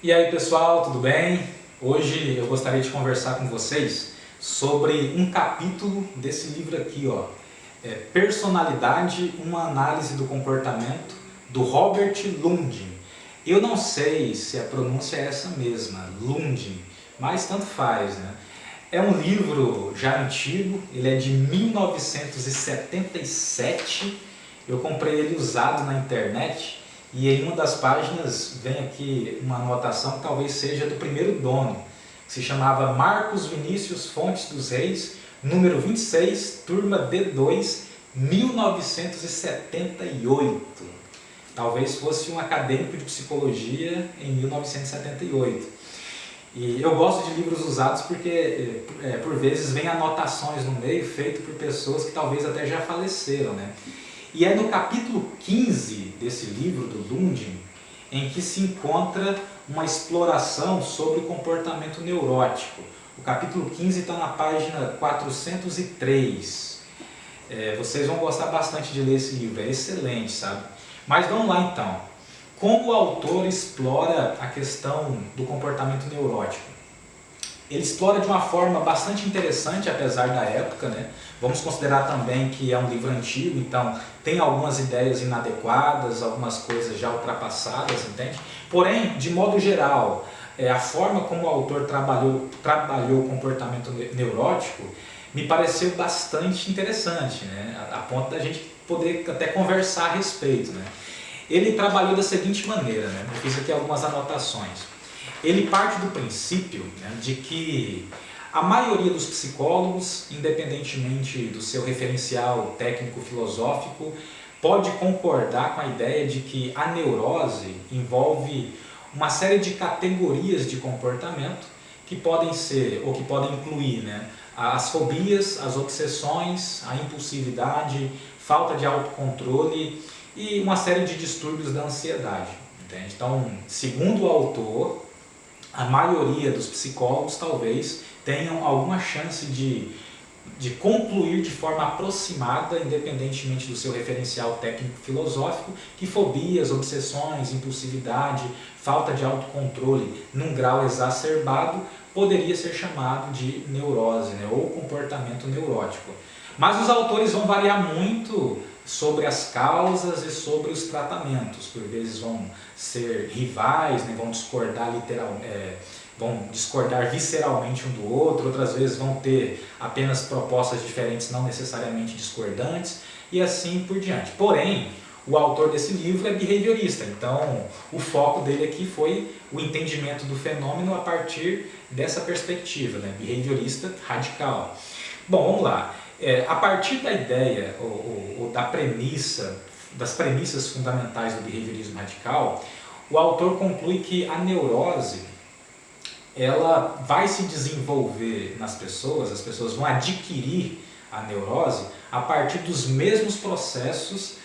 E aí pessoal, tudo bem? Hoje eu gostaria de conversar com vocês sobre um capítulo desse livro aqui, ó. Personalidade, uma análise do comportamento, do Robert Lundin. Eu não sei se a pronúncia é essa mesma, Lundin, mas tanto faz, né? É um livro já antigo, ele é de 1977, eu comprei ele usado na internet. E em uma das páginas vem aqui uma anotação que talvez seja do primeiro dono, que se chamava Marcos Vinícius Fontes dos Reis, número 26, turma D2, 1978. Talvez fosse um acadêmico de psicologia em 1978. E eu gosto de livros usados porque, por vezes, vem anotações no meio feitas por pessoas que talvez até já faleceram, né? E é no capítulo 15 desse livro do Lundin em que se encontra uma exploração sobre o comportamento neurótico. O capítulo 15 está na página 403. Vocês vão gostar bastante de ler esse livro, é excelente, sabe? Mas vamos lá então. Como o autor explora a questão do comportamento neurótico? Ele explora de uma forma bastante interessante, apesar da época, né? Vamos considerar também que é um livro antigo, então tem algumas ideias inadequadas, algumas coisas já ultrapassadas, entende? Porém, de modo geral, a forma como o autor trabalhou o comportamento neurótico me pareceu bastante interessante, né? A ponto da gente poder até conversar a respeito, né? Ele trabalhou da seguinte maneira, né? Eu fiz aqui algumas anotações. Ele parte do princípio, né, de que a maioria dos psicólogos, independentemente do seu referencial técnico-filosófico, pode concordar com a ideia de que a neurose envolve uma série de categorias de comportamento que podem ser, ou que podem incluir, né, as fobias, as obsessões, a impulsividade, falta de autocontrole e uma série de distúrbios da ansiedade. Entende? Então, segundo o autor, a maioria dos psicólogos talvez tenham alguma chance de concluir de forma aproximada, independentemente do seu referencial técnico-filosófico, que fobias, obsessões, impulsividade, falta de autocontrole num grau exacerbado poderia ser chamado de neurose, né, ou comportamento neurótico. Mas os autores vão variar muito sobre as causas e sobre os tratamentos. Por vezes vão ser rivais, né? Vão discordar visceralmente um do outro, outras vezes vão ter apenas propostas diferentes, não necessariamente discordantes, e assim por diante. Porém, o autor desse livro é behaviorista, então o foco dele aqui foi o entendimento do fenômeno a partir dessa perspectiva, né? Behaviorista radical. Bom, vamos lá. A partir da ideia ou da premissa, das premissas fundamentais do behaviorismo radical, o autor conclui que a neurose ela vai se desenvolver nas pessoas, as pessoas vão adquirir a neurose a partir dos mesmos processos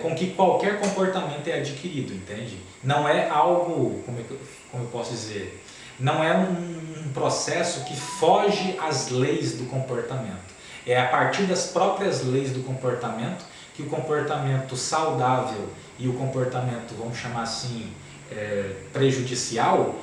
com que qualquer comportamento é adquirido, entende? Não é algo, como eu posso dizer, não é um processo que foge às leis do comportamento. É a partir das próprias leis do comportamento que o comportamento saudável e o comportamento, vamos chamar assim, prejudicial,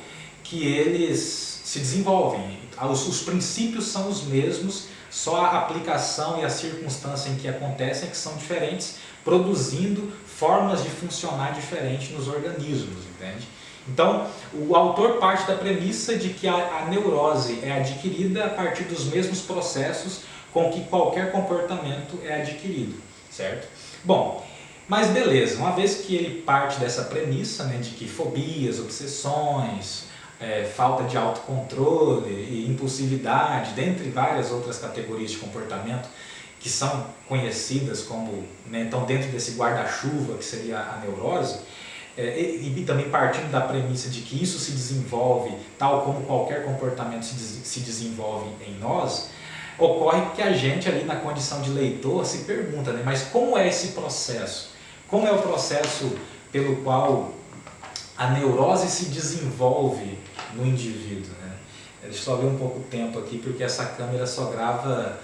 que eles se desenvolvem. Os princípios são os mesmos, só a aplicação e a circunstância em que acontecem que são diferentes, produzindo formas de funcionar diferentes nos organismos, entende? Então, o autor parte da premissa de que a neurose é adquirida a partir dos mesmos processos com que qualquer comportamento é adquirido, certo? Bom, mas beleza, uma vez que ele parte dessa premissa, né, de que fobias, obsessões, falta de autocontrole e impulsividade, dentre várias outras categorias de comportamento que são conhecidas como, né, estão dentro desse guarda-chuva que seria a neurose, e também partindo da premissa de que isso se desenvolve tal como qualquer comportamento se desenvolve em nós, ocorre que a gente ali na condição de leitor se pergunta, né, mas como é esse processo? Como é o processo pelo qual a neurose se desenvolve no indivíduo, né? Deixa eu só ver um pouco o tempo aqui, porque essa câmera só grava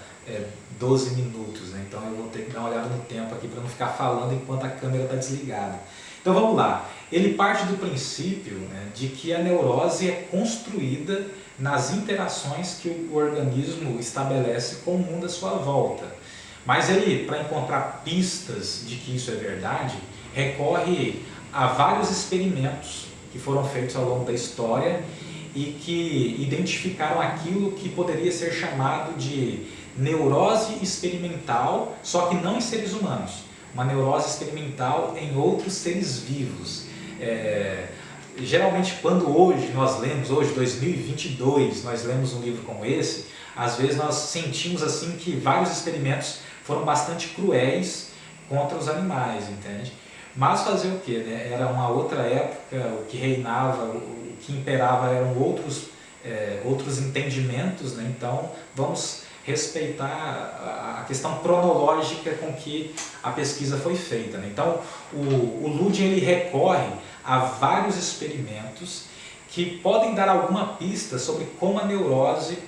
12 minutos, né? Então eu vou ter que dar uma olhada no tempo aqui para não ficar falando enquanto a câmera está desligada. Então vamos lá. Ele parte do princípio, né, de que a neurose é construída nas interações que o organismo estabelece com o mundo à sua volta. Mas ele, para encontrar pistas de que isso é verdade, recorre a vários experimentos que foram feitos ao longo da história e que identificaram aquilo que poderia ser chamado de neurose experimental, só que não em seres humanos, uma neurose experimental em outros seres vivos. Geralmente quando nós lemos, hoje 2022, nós lemos um livro como esse, às vezes nós sentimos assim que vários experimentos foram bastante cruéis contra os animais, entende? Mas fazer o que, né? Era uma outra época, o que reinava, o que imperava eram outros entendimentos, né? Então vamos respeitar a questão cronológica com que a pesquisa foi feita, né? Então o Luden ele recorre a vários experimentos que podem dar alguma pista sobre como a neurose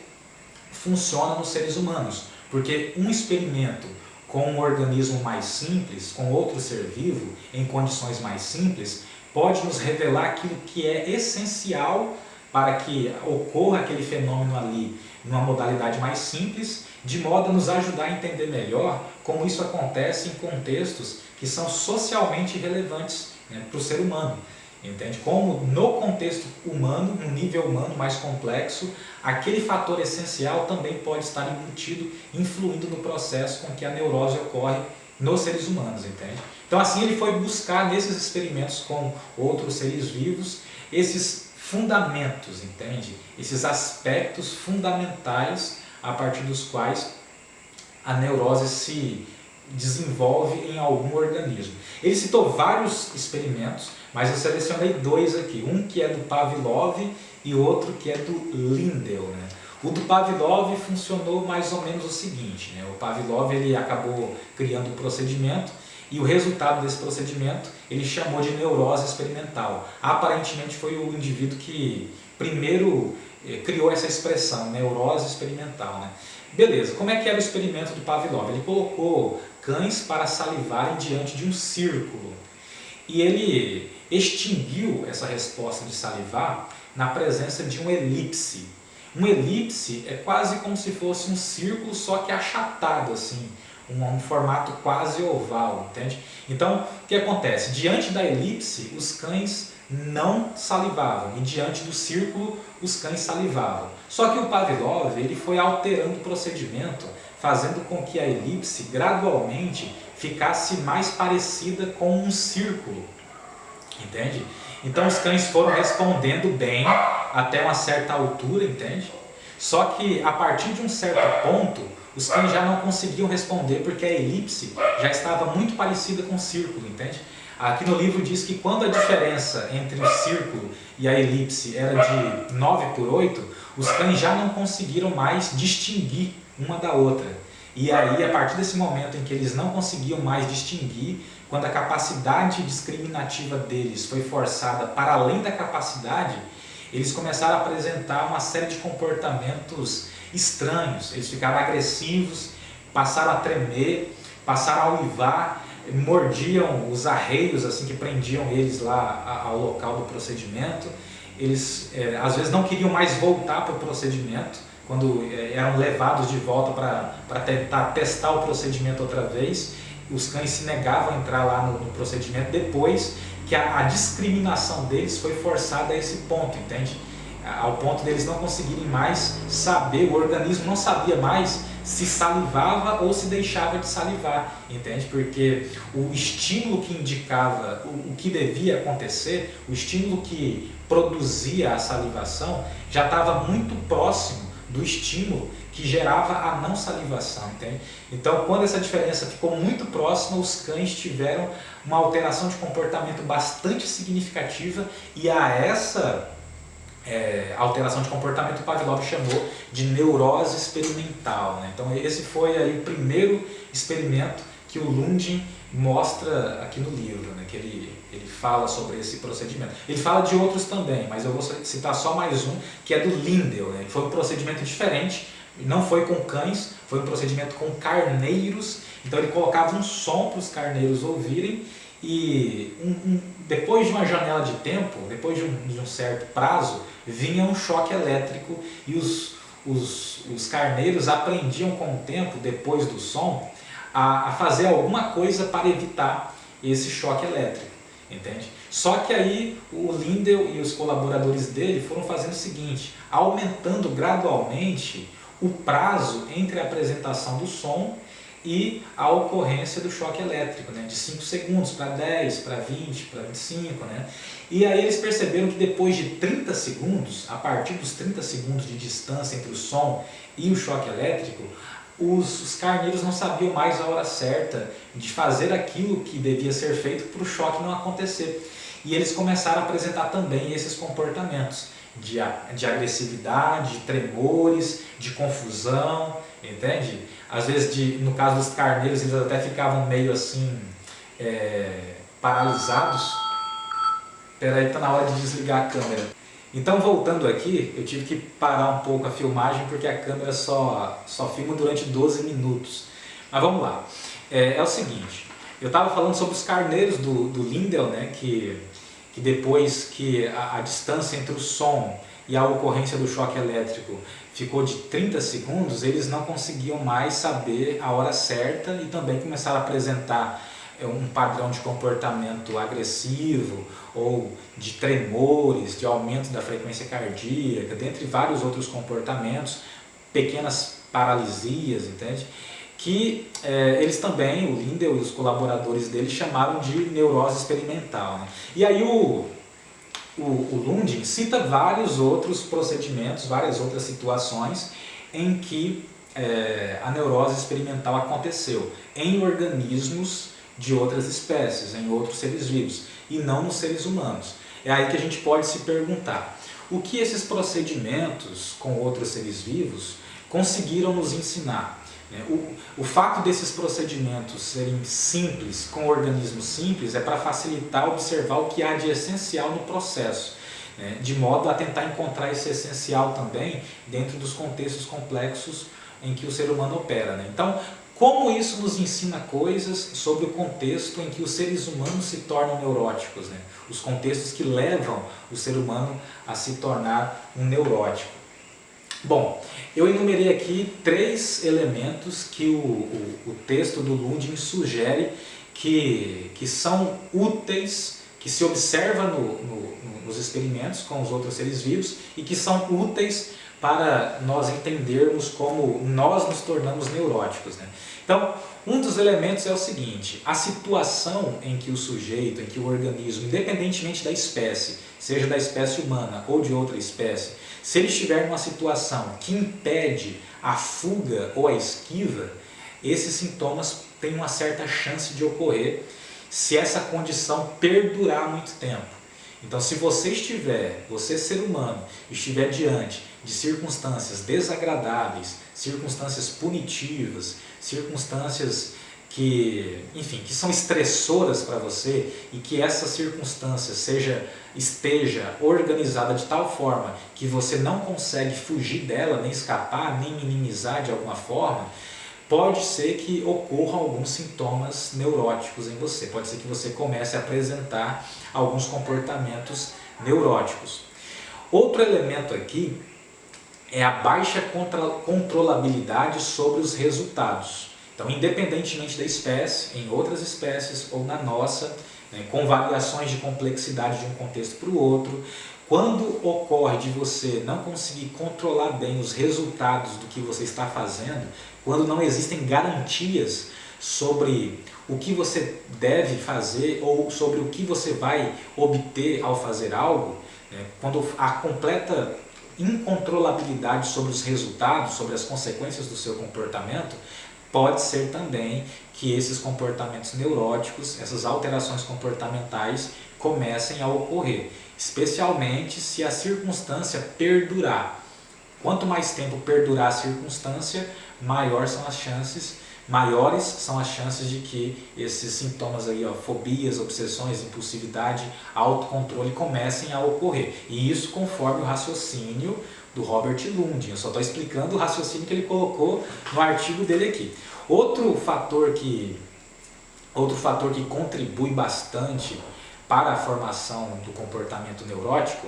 funciona nos seres humanos, porque um experimento com um organismo mais simples, com outro ser vivo, em condições mais simples, pode nos revelar aquilo que é essencial para que ocorra aquele fenômeno ali numa modalidade mais simples, de modo a nos ajudar a entender melhor como isso acontece em contextos que são socialmente relevantes, né, para o ser humano. Entende? Como no contexto humano, no nível humano mais complexo, aquele fator essencial também pode estar embutido, influindo no processo com que a neurose ocorre nos seres humanos, entende? Então assim ele foi buscar nesses experimentos com outros seres vivos esses fundamentos, entende? Esses aspectos fundamentais a partir dos quais a neurose se desenvolve em algum organismo. Ele citou vários experimentos, mas eu selecionei dois aqui, um que é do Pavlov e outro que é do Lindell, né? O do Pavlov funcionou mais ou menos o seguinte, né? O Pavlov ele acabou criando um procedimento e o resultado desse procedimento ele chamou de neurose experimental. Aparentemente foi o indivíduo que primeiro criou essa expressão, neurose experimental, né? Beleza, como é que era o experimento do Pavlov? Ele colocou cães para salivarem diante de um círculo e ele extinguiu essa resposta de salivar na presença de um elipse. Um elipse é quase como se fosse um círculo, só que achatado, assim, um formato quase oval, entende? Então, o que acontece? Diante da elipse, os cães não salivavam e diante do círculo, os cães salivavam. Só que o Pavlov ele foi alterando o procedimento, fazendo com que a elipse gradualmente ficasse mais parecida com um círculo, entende? Então os cães foram respondendo bem até uma certa altura, entende? Só que a partir de um certo ponto, os cães já não conseguiam responder porque a elipse já estava muito parecida com o círculo, entende? Aqui no livro diz que quando a diferença entre o círculo e a elipse era de 9/8, os cães já não conseguiram mais distinguir uma da outra. E aí, a partir desse momento em que eles não conseguiam mais distinguir, quando a capacidade discriminativa deles foi forçada para além da capacidade, eles começaram a apresentar uma série de comportamentos estranhos. Eles ficaram agressivos, passaram a tremer, passaram a uivar, mordiam os arreios assim, que prendiam eles lá ao local do procedimento. Eles às vezes não queriam mais voltar para o procedimento, quando eram levados de volta para tentar testar o procedimento outra vez. Os cães se negavam a entrar lá no procedimento depois que a discriminação deles foi forçada a esse ponto, entende? Ao ponto deles não conseguirem mais saber, o organismo não sabia mais se salivava ou se deixava de salivar, entende? Porque o estímulo que indicava o que devia acontecer, o estímulo que produzia a salivação, já estava muito próximo do estímulo que gerava a não salivação, entende? Então, quando essa diferença ficou muito próxima, os cães tiveram uma alteração de comportamento bastante significativa e a essa alteração de comportamento o Pavlov chamou de neurose experimental, né? Então esse foi aí o primeiro experimento que o Lundin mostra aqui no livro, né? Que ele fala sobre esse procedimento. Ele fala de outros também, mas eu vou citar só mais um, que é do Lindell, né? Foi um procedimento diferente, não foi com cães, foi um procedimento com carneiros. Então ele colocava um som para os carneiros ouvirem e depois de uma janela de tempo, depois de um certo prazo, vinha um choque elétrico e os carneiros aprendiam com o tempo, depois do som, a fazer alguma coisa para evitar esse choque elétrico, entende? Só que aí o Lindell e os colaboradores dele foram fazendo o seguinte, aumentando gradualmente o prazo entre a apresentação do som e a ocorrência do choque elétrico, né? De 5 segundos para 10, para 20, para 25, né? E aí eles perceberam que depois de 30 segundos, a partir dos 30 segundos de distância entre o som e o choque elétrico, os carneiros não sabiam mais a hora certa de fazer aquilo que devia ser feito para o choque não acontecer. E eles começaram a apresentar também esses comportamentos de agressividade, de tremores, de confusão, entende? Às vezes, no caso dos carneiros, eles até ficavam meio assim, paralisados. Espera aí, está na hora de desligar a câmera. Então, voltando aqui, eu tive que parar um pouco a filmagem porque a câmera só filma durante 12 minutos. Mas vamos lá. É o seguinte, eu estava falando sobre os carneiros do Lindell, né, que depois que a distância entre o som e a ocorrência do choque elétrico ficou de 30 segundos, eles não conseguiam mais saber a hora certa e também começaram a apresentar um padrão de comportamento agressivo ou de tremores, de aumento da frequência cardíaca, dentre vários outros comportamentos, pequenas paralisias, entende? Que eles também, o Lindell e os colaboradores dele, chamaram de neurose experimental, né? E aí o Lundin cita vários outros procedimentos, várias outras situações em que a neurose experimental aconteceu em organismos de outras espécies, em outros seres vivos, e não nos seres humanos. É aí que a gente pode se perguntar, o que esses procedimentos com outros seres vivos conseguiram nos ensinar? O fato desses procedimentos serem simples, com organismos simples, é para facilitar observar o que há de essencial no processo, de modo a tentar encontrar esse essencial também dentro dos contextos complexos em que o ser humano opera. Então, como isso nos ensina coisas sobre o contexto em que os seres humanos se tornam neuróticos, os contextos que levam o ser humano a se tornar um neurótico. Bom, eu enumerei aqui 3 elementos que o texto do Lundin sugere que são úteis, que se observa nos experimentos com os outros seres vivos e que são úteis para nós entendermos como nós nos tornamos neuróticos. Então, um dos elementos é o seguinte, a situação em que o sujeito, em que o organismo, independentemente da espécie, seja da espécie humana ou de outra espécie, se ele estiver numa situação que impede a fuga ou a esquiva, esses sintomas têm uma certa chance de ocorrer se essa condição perdurar muito tempo. Então, se você ser humano, estiver diante de circunstâncias desagradáveis, circunstâncias punitivas, circunstâncias que são estressoras para você e que essa circunstância esteja organizada de tal forma que você não consegue fugir dela, nem escapar, nem minimizar de alguma forma, pode ser que ocorram alguns sintomas neuróticos em você, pode ser que você comece a apresentar alguns comportamentos neuróticos. Outro elemento aqui é a baixa controlabilidade sobre os resultados. Então, independentemente da espécie, em outras espécies ou na nossa, com variações de complexidade de um contexto para o outro, quando ocorre de você não conseguir controlar bem os resultados do que você está fazendo, quando não existem garantias sobre o que você deve fazer ou sobre o que você vai obter ao fazer algo, quando há completa incontrolabilidade sobre os resultados, sobre as consequências do seu comportamento, pode ser também que esses comportamentos neuróticos, essas alterações comportamentais comecem a ocorrer, especialmente se a circunstância perdurar. Quanto mais tempo perdurar a circunstância, maiores são as chances de que esses sintomas aí, fobias, obsessões, impulsividade, autocontrole comecem a ocorrer. E isso conforme o raciocínio do Robert Lundin. Eu só estou explicando o raciocínio que ele colocou no artigo dele aqui. Outro fator que contribui bastante para a formação do comportamento neurótico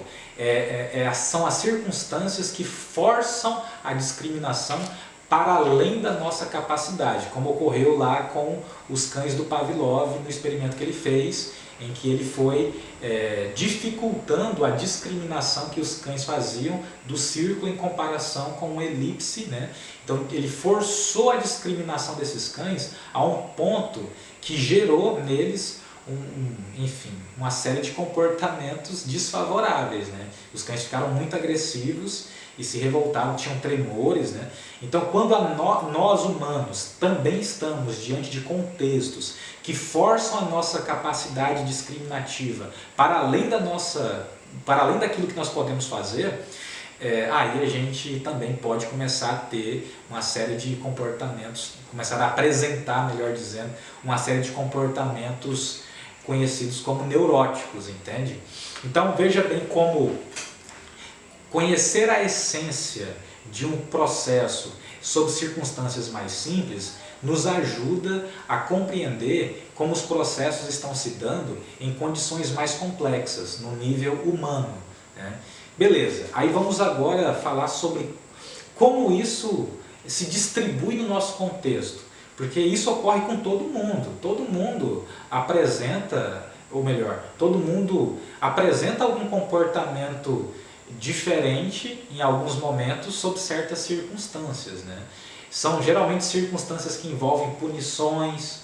são as circunstâncias que forçam a discriminação para além da nossa capacidade, como ocorreu lá com os cães do Pavlov no experimento que ele fez, em que ele foi dificultando a discriminação que os cães faziam do círculo em comparação com uma elipse, né? Então ele forçou a discriminação desses cães a um ponto que gerou neles enfim, uma série de comportamentos desfavoráveis, né? Os cães ficaram muito agressivos e se revoltavam, tinham tremores, né? Então, quando nós humanos também estamos diante de contextos que forçam a nossa capacidade discriminativa para além daquilo que nós podemos fazer, aí a gente também pode começar a ter uma série de comportamentos, começar a apresentar, melhor dizendo, uma série de comportamentos conhecidos como neuróticos, entende? Então veja bem como conhecer a essência de um processo sob circunstâncias mais simples nos ajuda a compreender como os processos estão se dando em condições mais complexas, no nível humano, né? Beleza, aí vamos agora falar sobre como isso se distribui no nosso contexto, porque isso ocorre com todo mundo apresenta, ou melhor, todo mundo apresenta algum comportamento diferente em alguns momentos sob certas circunstâncias, né? São geralmente circunstâncias que envolvem punições,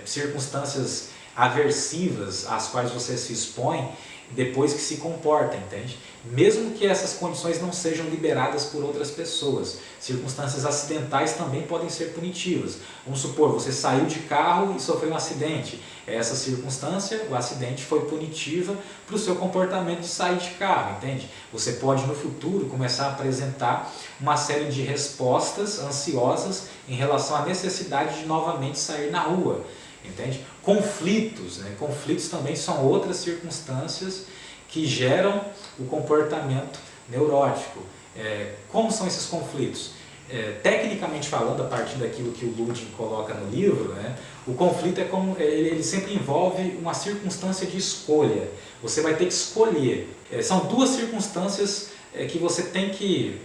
circunstâncias aversivas às quais você se expõe depois que se comporta, entende? Mesmo que essas condições não sejam liberadas por outras pessoas. Circunstâncias acidentais também podem ser punitivas. Vamos supor, você saiu de carro e sofreu um acidente. Essa circunstância, o acidente, foi punitiva para o seu comportamento de sair de carro, entende? Você pode no futuro começar a apresentar uma série de respostas ansiosas em relação à necessidade de novamente sair na rua, entende? Conflitos, né? Conflitos também são outras circunstâncias que geram o comportamento neurótico. Como são esses conflitos? Tecnicamente falando, a partir daquilo que o Ludin coloca no livro, né, o conflito ele sempre envolve uma circunstância de escolha. Você vai ter que escolher. São duas circunstâncias que você tem que...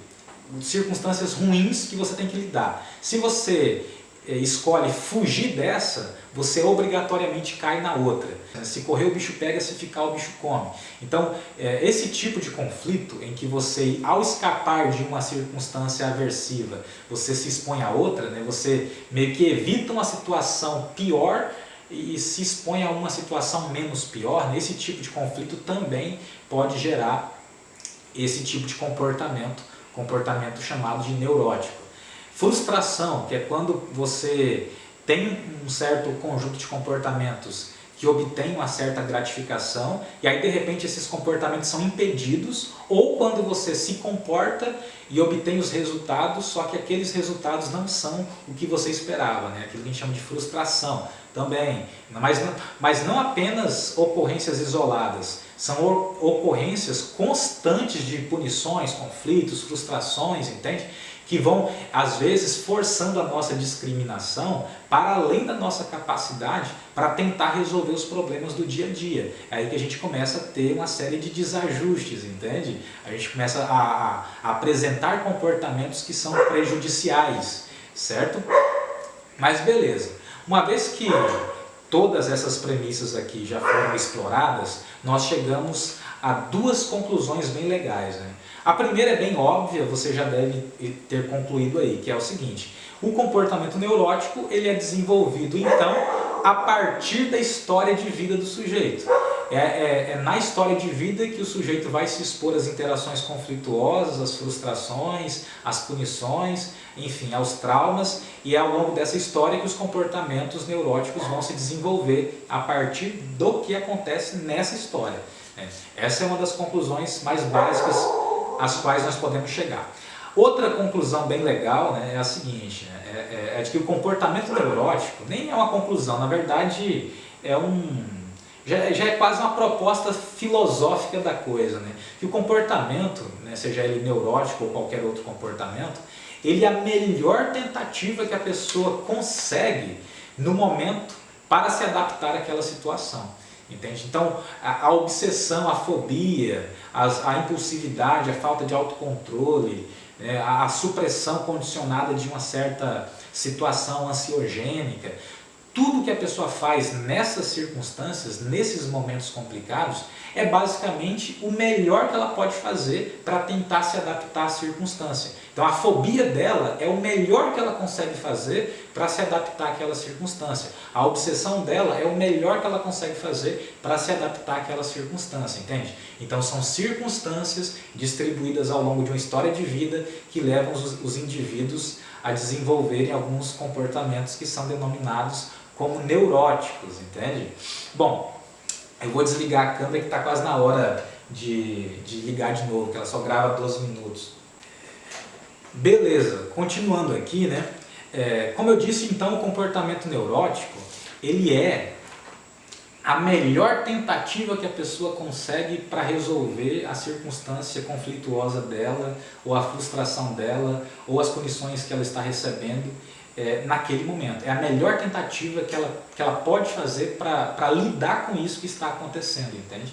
circunstâncias ruins que você tem que lidar. Se você escolhe fugir dessa, você obrigatoriamente cai na outra. Se correr o bicho pega, se ficar o bicho come. Então, esse tipo de conflito em que você, ao escapar de uma circunstância aversiva, você se expõe a outra, né? Você meio que evita uma situação pior e se expõe a uma situação menos pior, né? Esse tipo de conflito também pode gerar esse tipo de comportamento chamado de neurótico. Frustração, que é quando você tem um certo conjunto de comportamentos que obtém uma certa gratificação e aí de repente esses comportamentos são impedidos, ou quando você se comporta e obtém os resultados, só que aqueles resultados não são o que você esperava, né? Aquilo que a gente chama de frustração também, mas não apenas ocorrências isoladas, são ocorrências constantes de punições, conflitos, frustrações, entende? Que vão, às vezes, forçando a nossa discriminação para além da nossa capacidade para tentar resolver os problemas do dia a dia. É aí que a gente começa a ter uma série de desajustes, entende? A gente começa a apresentar comportamentos que são prejudiciais, certo? Mas beleza, uma vez que todas essas premissas aqui já foram exploradas, nós chegamos a duas conclusões bem legais, né? A primeira é bem óbvia, você já deve ter concluído aí, que é o seguinte: o comportamento neurótico ele é desenvolvido então a partir da história de vida do sujeito. É na história de vida que o sujeito vai se expor às interações conflituosas, às frustrações, às punições, enfim, aos traumas, e é ao longo dessa história que os comportamentos neuróticos vão se desenvolver a partir do que acontece nessa história. Essa é uma das conclusões mais básicas às quais nós podemos chegar. Outra conclusão bem legal, né, é a seguinte, né, é de que o comportamento neurótico nem é uma conclusão, na verdade já é quase uma proposta filosófica da coisa, né, que o comportamento, né, seja ele neurótico ou qualquer outro comportamento, ele é a melhor tentativa que a pessoa consegue no momento para se adaptar àquela situação. entende? Então, a obsessão, a fobia, a impulsividade, a falta de autocontrole, né, a supressão condicionada de uma certa situação ansiogênica, tudo que a pessoa faz nessas circunstâncias, nesses momentos complicados, é basicamente o melhor que ela pode fazer para tentar se adaptar à circunstância. Então a fobia dela é o melhor que ela consegue fazer para se adaptar àquela circunstância. A obsessão dela é o melhor que ela consegue fazer para se adaptar àquela circunstância, entende? Então são circunstâncias distribuídas ao longo de uma história de vida que levam os indivíduos a desenvolverem alguns comportamentos que são denominados como neuróticos, entende? Bom, eu vou desligar a câmera que está quase na hora de ligar de novo, que ela só grava 12 minutos. Beleza, continuando aqui, né? Como eu disse, então, o comportamento neurótico, ele é a melhor tentativa que a pessoa consegue para resolver a circunstância conflituosa dela, ou a frustração dela, ou as punições que ela está recebendo naquele momento. É a melhor tentativa que ela pode fazer para lidar com isso que está acontecendo, entende?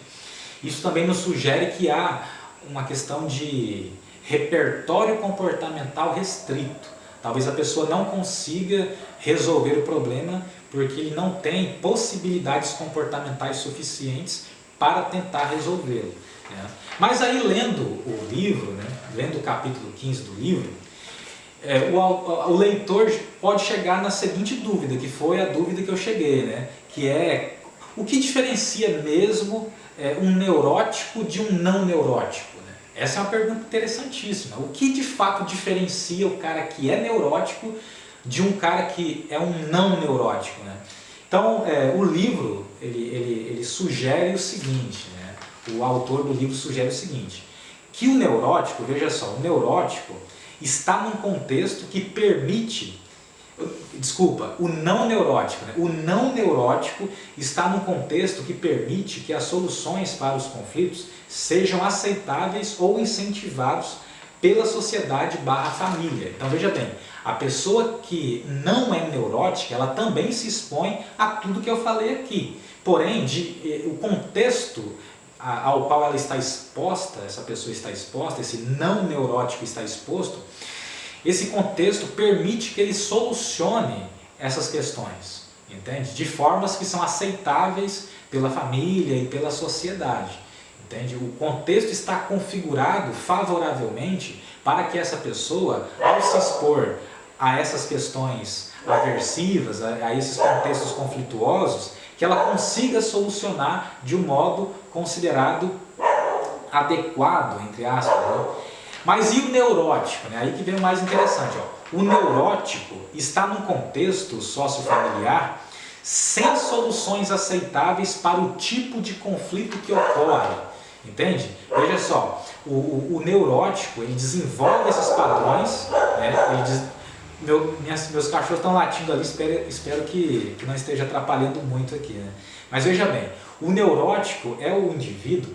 Isso também nos sugere que há uma questão de repertório comportamental restrito. Talvez a pessoa não consiga resolver o problema porque ele não tem possibilidades comportamentais suficientes para tentar resolvê-lo, né? Mas aí, lendo o livro, né, lendo o capítulo 15 do livro, o leitor pode chegar na seguinte dúvida, que foi a dúvida que eu cheguei, né? Que é o que diferencia mesmo um neurótico de um não neurótico, né? Essa é uma pergunta interessantíssima. O que de fato diferencia o cara que é neurótico de um cara que é um não neurótico, né? Então, o livro ele sugere o seguinte, né? O autor do livro sugere o seguinte, que o neurótico, veja só, o neurótico está num contexto que permite, o não neurótico, né? O não neurótico está num contexto que permite que as soluções para os conflitos sejam aceitáveis ou incentivados pela sociedade / família. Então veja bem, a pessoa que não é neurótica, ela também se expõe a tudo que eu falei aqui. Porém, o contexto ao qual ela está exposta, essa pessoa está exposta, esse não neurótico está exposto, esse contexto permite que ele solucione essas questões, entende? De formas que são aceitáveis pela família e pela sociedade, entende? O contexto está configurado favoravelmente para que essa pessoa, ao se expor a essas questões aversivas, a esses contextos conflituosos, que ela consiga solucionar de um modo considerado adequado, entre aspas, né? Mas e o neurótico, né? Aí que vem o mais interessante, ó. O neurótico está num contexto sociofamiliar sem soluções aceitáveis para o tipo de conflito que ocorre, entende? Veja só, o neurótico, ele desenvolve esses padrões, né? Meus cachorros estão latindo ali, espero que não esteja atrapalhando muito aqui, né? Mas veja bem, o neurótico é o indivíduo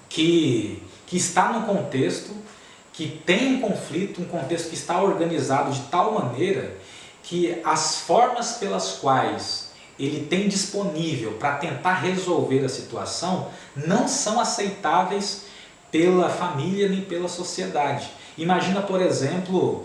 que está num contexto que tem um conflito, um contexto que está organizado de tal maneira que as formas pelas quais ele tem disponível para tentar resolver a situação não são aceitáveis pela família nem pela sociedade. Imagina, por exemplo,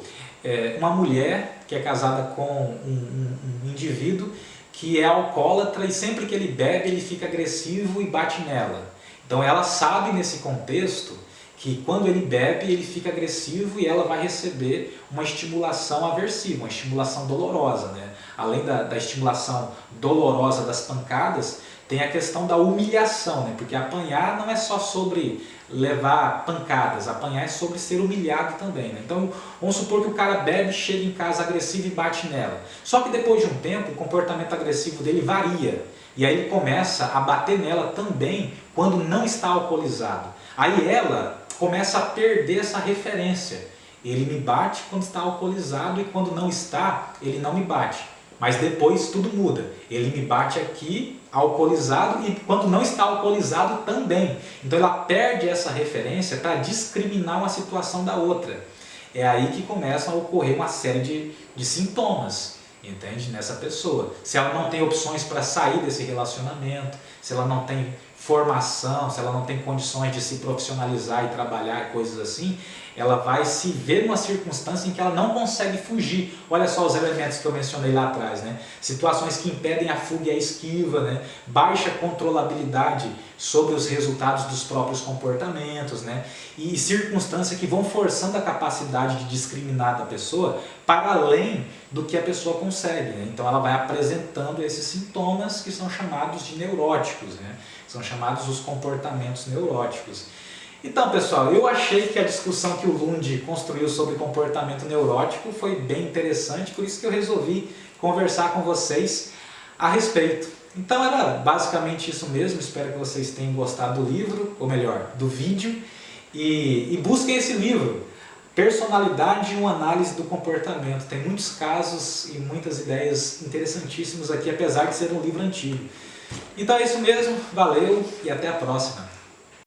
uma mulher que é casada com um indivíduo que é alcoólatra e sempre que ele bebe ele fica agressivo e bate nela. Então ela sabe nesse contexto que quando ele bebe ele fica agressivo e ela vai receber uma estimulação aversiva, uma estimulação dolorosa, né? Além da estimulação dolorosa das pancadas, tem a questão da humilhação, né? Porque apanhar não é só sobre levar pancadas, apanhar é sobre ser humilhado também, né? Então vamos supor que o cara bebe, chega em casa agressivo e bate nela. Só que depois de um tempo o comportamento agressivo dele varia e aí ele começa a bater nela também quando não está alcoolizado. Aí ela começa a perder essa referência. Ele me bate quando está alcoolizado e quando não está, ele não me bate. Mas depois tudo muda. Ele me bate aqui, alcoolizado, e quando não está alcoolizado também. Então ela perde essa referência para discriminar uma situação da outra. É aí que começam a ocorrer uma série de sintomas. entende? Nessa pessoa. Se ela não tem opções para sair desse relacionamento, se ela não tem formação, se ela não tem condições de se profissionalizar e trabalhar, coisas assim, ela vai se ver numa circunstância em que ela não consegue fugir. Olha só os elementos que eu mencionei lá atrás, né? Situações que impedem a fuga e a esquiva, né? Baixa controlabilidade sobre os resultados dos próprios comportamentos, né? E circunstâncias que vão forçando a capacidade de discriminar da pessoa para além do que a pessoa consegue, né? Então ela vai apresentando esses sintomas que são chamados de neuróticos, né? São chamados os comportamentos neuróticos. Então, pessoal, eu achei que a discussão que o Lund construiu sobre comportamento neurótico foi bem interessante, por isso que eu resolvi conversar com vocês a respeito. Então era basicamente isso mesmo, espero que vocês tenham gostado do livro, ou melhor, do vídeo, e busquem esse livro, Personalidade e uma Análise do Comportamento. Tem muitos casos e muitas ideias interessantíssimas aqui, apesar de ser um livro antigo. Então é isso mesmo, valeu e até a próxima!